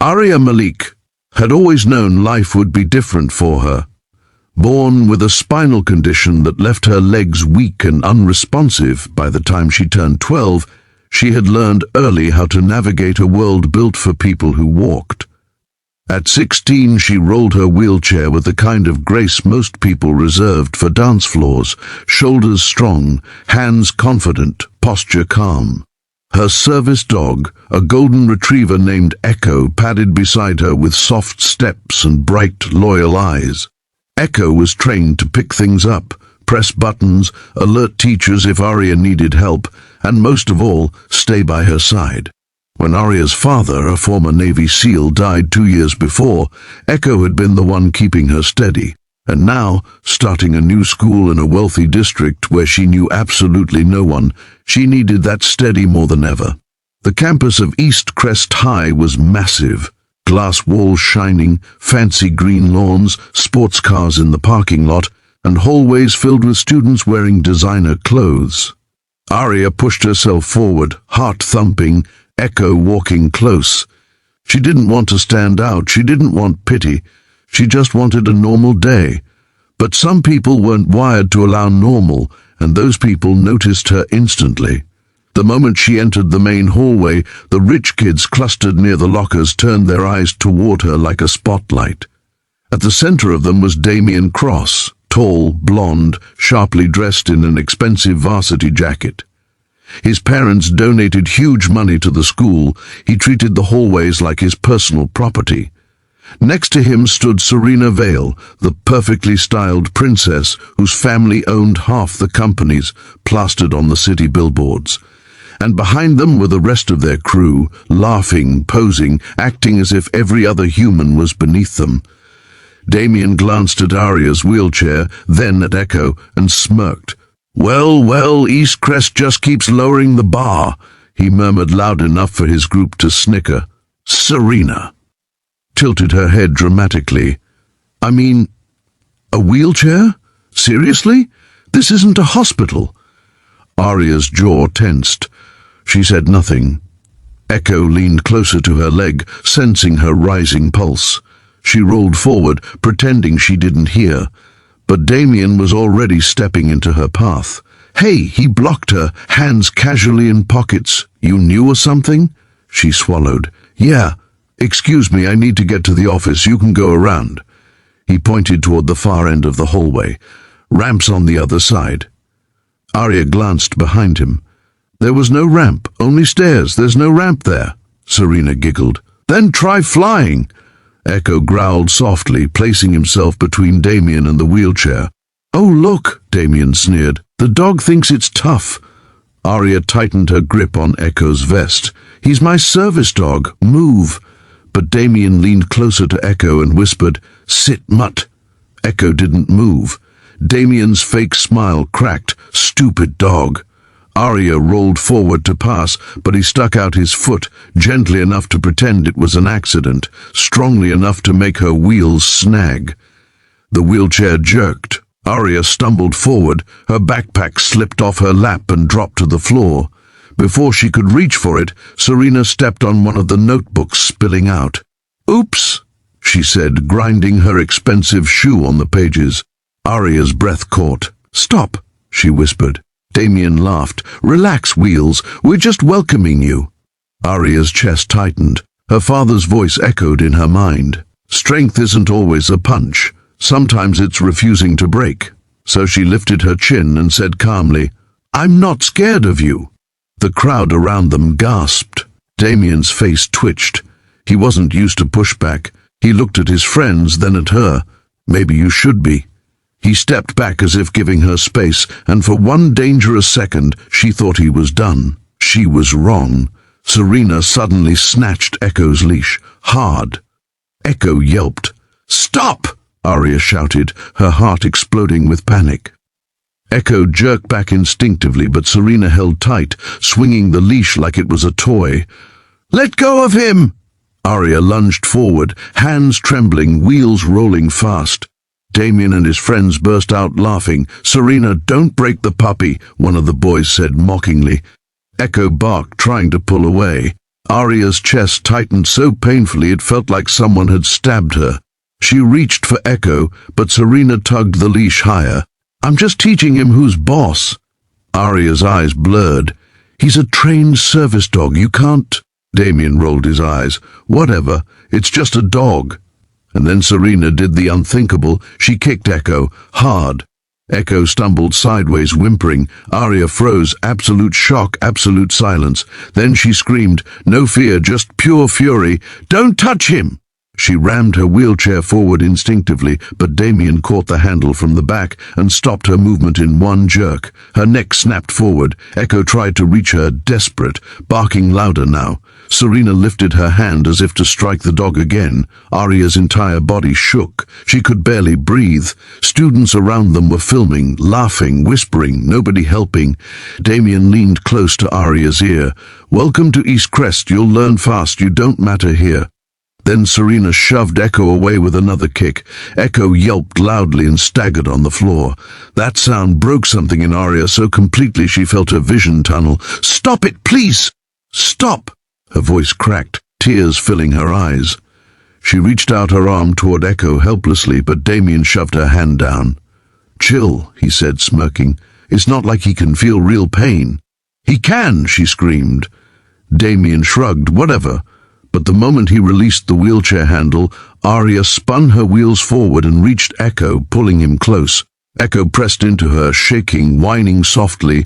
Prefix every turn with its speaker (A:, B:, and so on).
A: Arya Malik had always known life would be different for her. Born with a spinal condition that left her legs weak and unresponsive by the time she turned 12, she had learned early how to navigate a world built for people who walked. At 16, she rolled her wheelchair with the kind of grace most people reserved for dance floors, shoulders strong, hands confident, posture calm. Her service dog, a golden retriever named Echo, padded beside her with soft steps and bright, loyal eyes. Echo was trained to pick things up, press buttons, alert teachers if Arya needed help, and most of all, stay by her side. When Arya's father, a former Navy SEAL, died 2 years before, Echo had been the one keeping her steady. And now, starting a new school in a wealthy district where she knew absolutely no one, she needed that steady more than ever. The campus of East Crest High was massive. Glass walls shining, fancy green lawns, sports cars in the parking lot, and hallways filled with students wearing designer clothes. Arya pushed herself forward, heart thumping, Echo walking close. She didn't want to stand out, she didn't want pity, she just wanted a normal day. But some people weren't wired to allow normal, and those people noticed her instantly. The moment she entered the main hallway, the rich kids clustered near the lockers turned their eyes toward her like a spotlight. At the center of them was Damien Cross, tall, blonde, sharply dressed in an expensive varsity jacket. His parents donated huge money to the school. He treated the hallways like his personal property. Next to him stood Serena Vale, the perfectly styled princess whose family owned half the companies plastered on the city billboards. And behind them were the rest of their crew, laughing, posing, acting as if every other human was beneath them. Damien glanced at Arya's wheelchair, then at Echo, and smirked. Well, East Crest just keeps lowering the bar," he murmured loud enough for his group to snicker. Serena tilted her head dramatically. "I mean, a wheelchair? Seriously? This isn't a hospital." Arya's jaw tensed. She said nothing. Echo leaned closer to her leg, sensing her rising pulse. She rolled forward, pretending she didn't hear. But Damien was already stepping into her path. "Hey," he blocked her, hands casually in pockets. "You knew or something?" She swallowed. "Yeah. Excuse me, I need to get to the office. You can go around." He pointed toward the far end of the hallway. "Ramp's on the other side." Arya glanced behind him. "There was no ramp, only stairs. There's no ramp there." Serena giggled. "Then try flying." Echo growled softly, placing himself between Damien and the wheelchair. "Oh, look," Damien sneered. "The dog thinks it's tough." Arya tightened her grip on Echo's vest. "He's my service dog. Move." But Damien leaned closer to Echo and whispered, "Sit, mutt." Echo didn't move. Damien's fake smile cracked. "Stupid dog." Arya rolled forward to pass, but he stuck out his foot, gently enough to pretend it was an accident, strongly enough to make her wheels snag. The wheelchair jerked. Arya stumbled forward. Her backpack slipped off her lap and dropped to the floor. Before she could reach for it, Serena stepped on one of the notebooks, spilling out. "Oops," she said, grinding her expensive shoe on the pages. Arya's breath caught. "Stop," she whispered. Damien laughed. "Relax, Wheels. We're just welcoming you." Arya's chest tightened. Her father's voice echoed in her mind. Strength isn't always a punch. Sometimes it's refusing to break. So she lifted her chin and said calmly, "I'm not scared of you." The crowd around them gasped. Damien's face twitched. He wasn't used to pushback. He looked at his friends, then at her. "Maybe you should be." He stepped back as if giving her space, and for one dangerous second she thought he was done. She was wrong. Serena suddenly snatched Echo's leash, hard. Echo yelped. "Stop!" Arya shouted, her heart exploding with panic. Echo jerked back instinctively, but Serena held tight, swinging the leash like it was a toy. "Let go of him!" Arya lunged forward, hands trembling, wheels rolling fast. Damien and his friends burst out laughing. "Serena, don't break the puppy," one of the boys said mockingly. Echo barked, trying to pull away. Arya's chest tightened so painfully it felt like someone had stabbed her. She reached for Echo, but Serena tugged the leash higher. "I'm just teaching him who's boss." Arya's eyes blurred. "He's a trained service dog, you can't—" Damien rolled his eyes. "Whatever, it's just a dog." And then Serena did the unthinkable. She kicked Echo, hard. Echo stumbled sideways, whimpering. Arya froze, absolute shock, absolute silence. Then she screamed, no fear, just pure fury, "Don't touch him!" She rammed her wheelchair forward instinctively, but Damien caught the handle from the back and stopped her movement in one jerk. Her neck snapped forward. Echo tried to reach her, desperate, barking louder now. Serena lifted her hand as if to strike the dog again. Arya's entire body shook. She could barely breathe. Students around them were filming, laughing, whispering, nobody helping. Damien leaned close to Arya's ear. "Welcome to East Crest. You'll learn fast. You don't matter here." Then Serena shoved Echo away with another kick. Echo yelped loudly and staggered on the floor. That sound broke something in Arya so completely she felt her vision tunnel. "Stop it, please! Stop!" Her voice cracked, tears filling her eyes. She reached out her arm toward Echo helplessly, but Damien shoved her hand down. "Chill," he said, smirking. "It's not like he can feel real pain." "He can!" she screamed. Damien shrugged. "Whatever." But the moment he released the wheelchair handle, Arya spun her wheels forward and reached Echo, pulling him close. Echo pressed into her, shaking, whining softly.